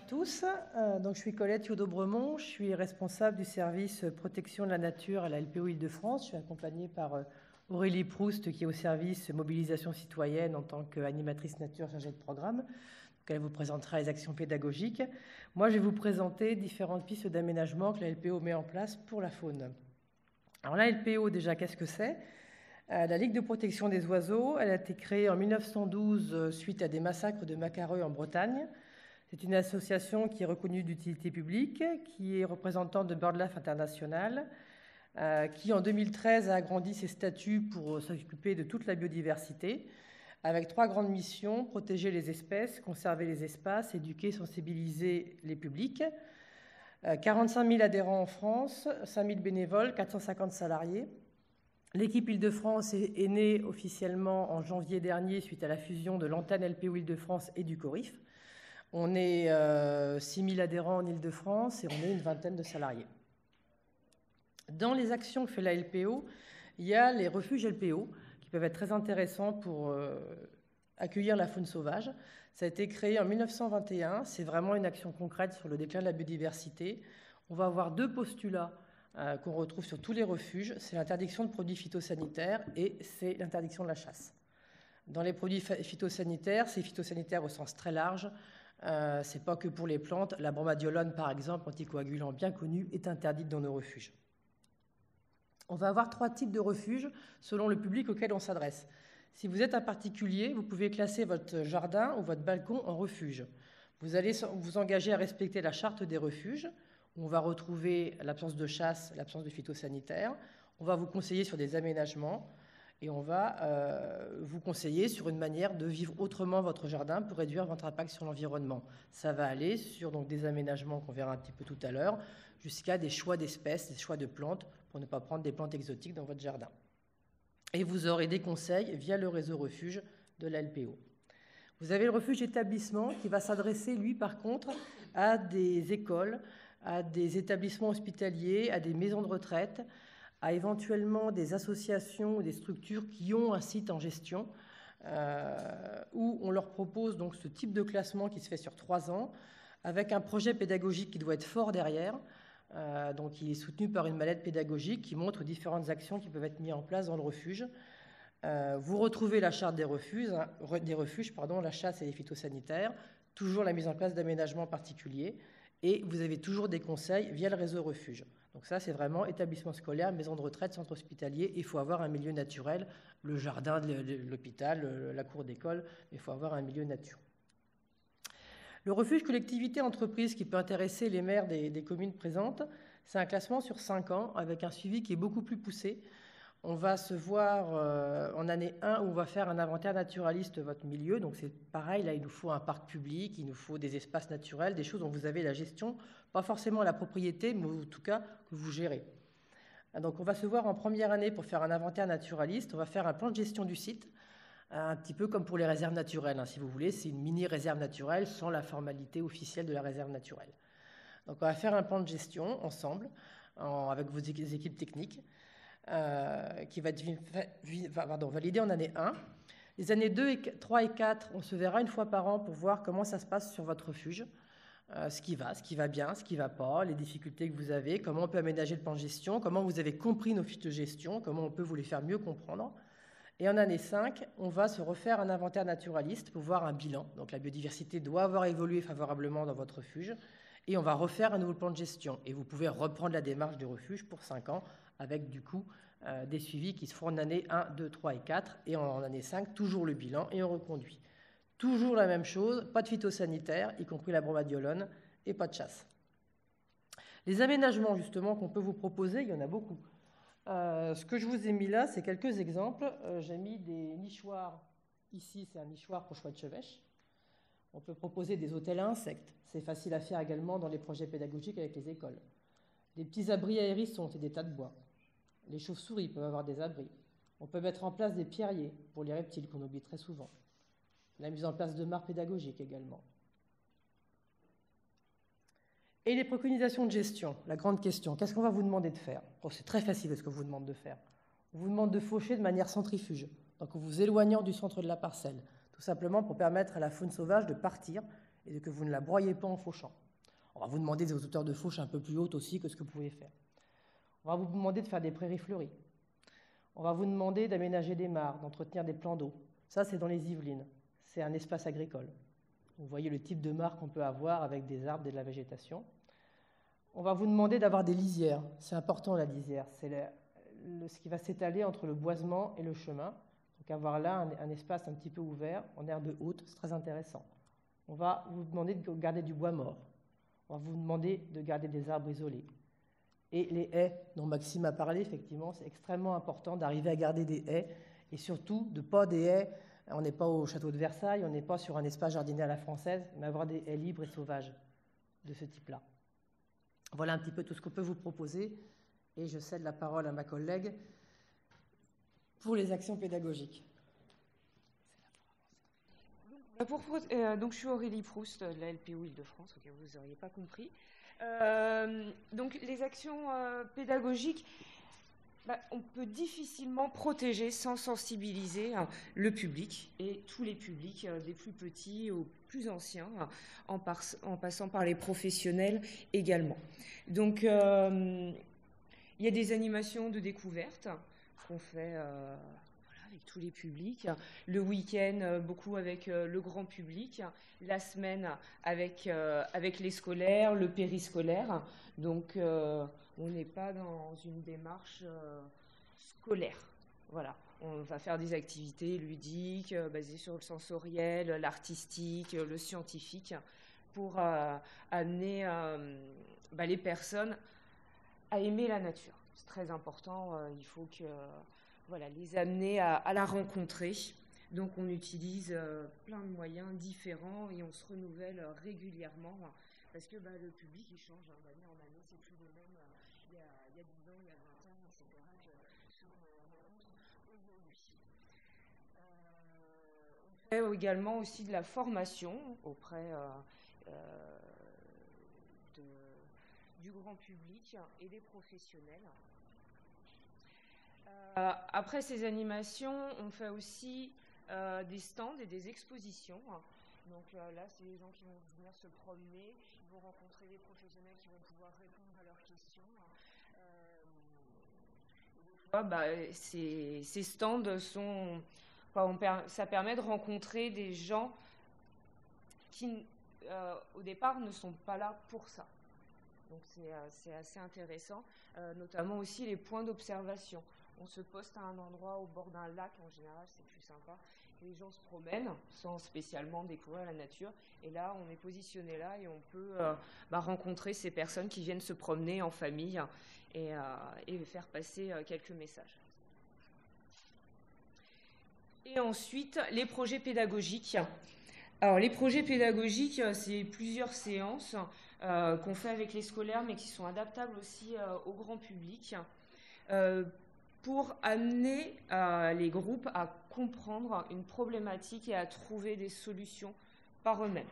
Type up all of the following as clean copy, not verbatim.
tous. Je suis Colette Thiaudot-Bremont, je suis responsable du service protection de la nature à la LPO Île-de-France. Je suis accompagnée par Aurélie Proust, qui est au service mobilisation citoyenne en tant qu'animatrice nature chargée de programme. Donc, elle vous présentera les actions pédagogiques. Moi, je vais vous présenter différentes pistes d'aménagement que la LPO met en place pour la faune. Alors la LPO, déjà, qu'est-ce que c'est ? La Ligue de protection des oiseaux, elle a été créée en 1912 suite à des massacres de macareux en Bretagne. C'est une association qui est reconnue d'utilité publique, qui est représentante de BirdLife International, qui en 2013 a agrandi ses statuts pour s'occuper de toute la biodiversité, avec 3 grandes missions: protéger les espèces, conserver les espaces, éduquer, sensibiliser les publics. 45 000 adhérents en France, 5 000 bénévoles, 450 salariés. L'équipe Île-de-France est née officiellement en janvier dernier suite à la fusion de l'antenne LPO Île-de-France et du CORIF. On est 6 000 adhérents en Île-de-France et on est une vingtaine de salariés. Dans les actions que fait la LPO, il y a les refuges LPO qui peuvent être très intéressants pour accueillir la faune sauvage. Ça a été créé en 1921, c'est vraiment une action concrète sur le déclin de la biodiversité. On va avoir 2 postulats qu'on retrouve sur tous les refuges, c'est l'interdiction de produits phytosanitaires et c'est l'interdiction de la chasse. Dans les produits phytosanitaires, c'est phytosanitaire au sens très large, c'est pas que pour les plantes. La bromadiolone, par exemple, anticoagulant bien connu, est interdite dans nos refuges. On va avoir 3 types de refuges selon le public auquel on s'adresse. Si vous êtes un particulier, vous pouvez classer votre jardin ou votre balcon en refuge. Vous allez vous engager à respecter la charte des refuges, où on va retrouver l'absence de chasse, l'absence de phytosanitaire. On va vous conseiller sur des aménagements et on va vous conseiller sur une manière de vivre autrement votre jardin pour réduire votre impact sur l'environnement. Ça va aller sur des aménagements qu'on verra un petit peu tout à l'heure, jusqu'à des choix d'espèces, des choix de plantes, pour ne pas prendre des plantes exotiques dans votre jardin. Et vous aurez des conseils via le réseau refuge de la LPO. Vous avez le refuge établissement qui va s'adresser, lui, par contre, à des écoles, à des établissements hospitaliers, à des maisons de retraite, à éventuellement des associations ou des structures qui ont un site en gestion, où on leur propose donc ce type de classement qui se fait sur 3 ans, avec un projet pédagogique qui doit être fort derrière. Donc il est soutenu par une mallette pédagogique qui montre différentes actions qui peuvent être mises en place dans le refuge. Vous retrouvez la charte des refuges, la chasse et les phytosanitaires, toujours la mise en place d'aménagements particuliers, et vous avez toujours des conseils via le réseau refuge. Donc ça, c'est vraiment établissement scolaire, maison de retraite, centre hospitalier. Il faut avoir un milieu naturel, le jardin de l'hôpital, la cour d'école, mais il faut avoir un milieu nature. Le refuge collectivité entreprise qui peut intéresser les maires des communes présentes, c'est un classement sur 5 ans avec un suivi qui est beaucoup plus poussé. On va se voir en année 1 où on va faire un inventaire naturaliste de votre milieu. Donc c'est pareil, là il nous faut un parc public, il nous faut des espaces naturels, des choses dont vous avez la gestion, pas forcément la propriété, mais en tout cas que vous gérez. Donc on va se voir en première année pour faire un inventaire naturaliste, on va faire un plan de gestion du site, un petit peu comme pour les réserves naturelles, si vous voulez, c'est une mini-réserve naturelle sans la formalité officielle de la réserve naturelle. Donc on va faire un plan de gestion ensemble, avec vos équipes techniques, qui va être validé en année 1. Les années 2, 3 et 4, on se verra une fois par an pour voir comment ça se passe sur votre refuge, ce qui va bien, ce qui ne va pas, les difficultés que vous avez, comment on peut aménager le plan de gestion, comment vous avez compris nos fiches de gestion, comment on peut vous les faire mieux comprendre. Et en année 5, on va se refaire un inventaire naturaliste pour voir un bilan. Donc la biodiversité doit avoir évolué favorablement dans votre refuge. Et on va refaire un nouveau plan de gestion. Et vous pouvez reprendre la démarche du refuge pour 5 ans avec du coup des suivis qui se font en année 1, 2, 3 et 4. Et en année 5, toujours le bilan et on reconduit. Toujours la même chose, pas de phytosanitaire, y compris la bromadiolone, et pas de chasse. Les aménagements justement qu'on peut vous proposer, il y en a beaucoup. Ce que je vous ai mis là, c'est quelques exemples. J'ai mis des nichoirs. Ici, c'est un nichoir pour choix de chevêche. On peut proposer des hôtels à insectes. C'est facile à faire également dans les projets pédagogiques avec les écoles. Des petits abris à hérissons et des tas de bois. Les chauves-souris peuvent avoir des abris. On peut mettre en place des pierriers pour les reptiles qu'on oublie très souvent. La mise en place de mares pédagogiques également. Et les préconisations de gestion, la grande question. Qu'est-ce qu'on va vous demander de faire ? C'est très facile ce que vous demande de faire. On vous demande de faucher de manière centrifuge, donc en vous éloignant du centre de la parcelle, tout simplement pour permettre à la faune sauvage de partir et que vous ne la broyez pas en fauchant. On va vous demander des hauteurs de fauche un peu plus hautes aussi que ce que vous pouvez faire. On va vous demander de faire des prairies fleuries. On va vous demander d'aménager des mares, d'entretenir des plans d'eau. Ça, c'est dans les Yvelines. C'est un espace agricole. Vous voyez le type de mare qu'on peut avoir avec des arbres et de la végétation. On va vous demander d'avoir des lisières. C'est important, la lisière. C'est ce qui va s'étaler entre le boisement et le chemin. Donc avoir là un espace un petit peu ouvert, en herbe haute, c'est très intéressant. On va vous demander de garder du bois mort. On va vous demander de garder des arbres isolés. Et les haies dont Maxime a parlé, effectivement, c'est extrêmement important d'arriver à garder des haies et surtout de pas des haies. On n'est pas au château de Versailles, on n'est pas sur un espace jardiné à la française, mais avoir des haies libres et sauvages de ce type-là. Voilà un petit peu tout ce qu'on peut vous proposer et je cède la parole à ma collègue pour les actions pédagogiques. Donc je suis Aurélie Proust de la LPO Île-de-France, au cas où vous n'auriez pas compris. Donc les actions pédagogiques, on peut difficilement protéger sans sensibiliser le public et tous les publics, des plus petits aux plus anciens, en passant par les professionnels également. Donc il y a des animations de découverte qu'on fait avec tous les publics, le week-end beaucoup avec le grand public, la semaine avec les scolaires, le périscolaire. Donc on n'est pas dans une démarche scolaire. Voilà. On va faire des activités ludiques basées sur le sensoriel, l'artistique, le scientifique pour amener les personnes à aimer la nature. C'est très important. Il faut que les amener à la rencontrer. Donc on utilise plein de moyens différents et on se renouvelle régulièrement parce que le public il change d'année en année, c'est plus le même il y a 10 ans, il y a 20 ans, etc. que ce qu'on rencontre aujourd'hui. On fait également aussi de la formation auprès du grand public et des professionnels. Après ces animations, on fait aussi des stands et des expositions. Donc là, c'est les gens qui vont venir se promener, ils vont rencontrer des professionnels qui vont pouvoir répondre à leurs questions. Ces stands sont... ça permet de rencontrer des gens qui, au départ, ne sont pas là pour ça. Donc c'est assez intéressant, notamment aussi les points d'observation. On se poste à un endroit au bord d'un lac, en général, c'est plus sympa. Les gens se promènent sans spécialement découvrir la nature. Et là, on est positionné là et on peut rencontrer ces personnes qui viennent se promener en famille et faire passer quelques messages. Et ensuite, les projets pédagogiques. Alors, les projets pédagogiques, c'est plusieurs séances qu'on fait avec les scolaires, mais qui sont adaptables aussi au grand public. Pour amener les groupes à comprendre une problématique et à trouver des solutions par eux-mêmes.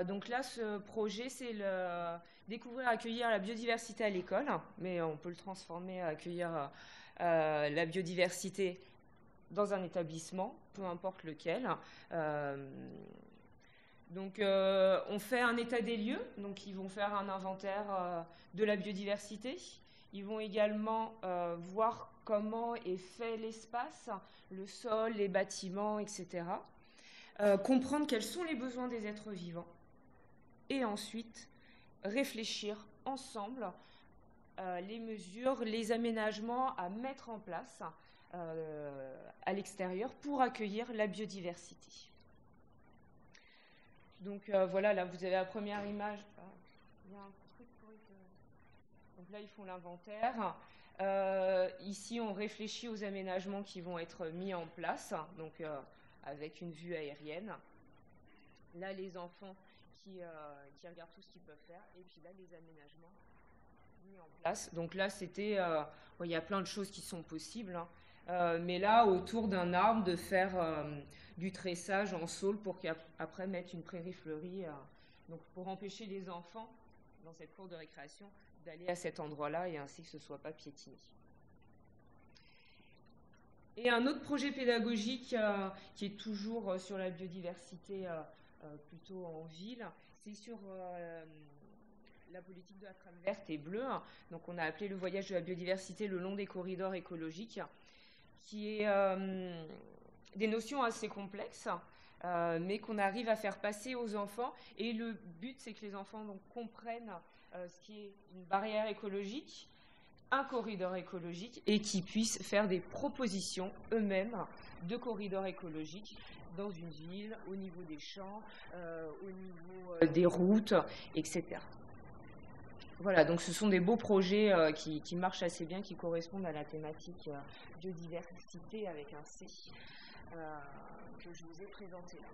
Donc là, ce projet, c'est le découvrir, accueillir la biodiversité à l'école, mais on peut le transformer à accueillir la biodiversité dans un établissement, peu importe lequel. Donc, on fait un état des lieux, donc ils vont faire un inventaire de la biodiversité. Ils vont également voir comment est fait l'espace, le sol, les bâtiments, etc. Comprendre quels sont les besoins des êtres vivants. Et ensuite, réfléchir ensemble les mesures, les aménagements à mettre en place à l'extérieur pour accueillir la biodiversité. Donc voilà, là vous avez la première image. Il y a un truc pour donc là, ils font l'inventaire. Ici, on réfléchit aux aménagements qui vont être mis en place, donc avec une vue aérienne. Là, les enfants qui regardent tout ce qu'ils peuvent faire. Et puis là, les aménagements mis en place. Donc là, c'était... il y a plein de choses qui sont possibles. Mais là, autour d'un arbre, de faire du tressage en saule pour qu'après mettre une prairie fleurie. Donc pour empêcher les enfants, dans cette cour de récréation, d'aller à cet endroit-là et ainsi que ce ne soit pas piétiné. Et un autre projet pédagogique qui est toujours sur la biodiversité plutôt en ville. C'est sur la politique de la trame verte et bleue. Donc on a appelé le voyage de la biodiversité le long des corridors écologiques, qui est des notions assez complexes, mais qu'on arrive à faire passer aux enfants. Et le but, c'est que les enfants donc, comprennent ce qui est une barrière écologique, un corridor écologique, et qu'ils puissent faire des propositions eux-mêmes de corridors écologiques dans une ville, au niveau des champs, au niveau des routes, etc. Voilà, donc ce sont des beaux projets qui marchent assez bien, qui correspondent à la thématique biodiversité avec un C que je vous ai présenté là.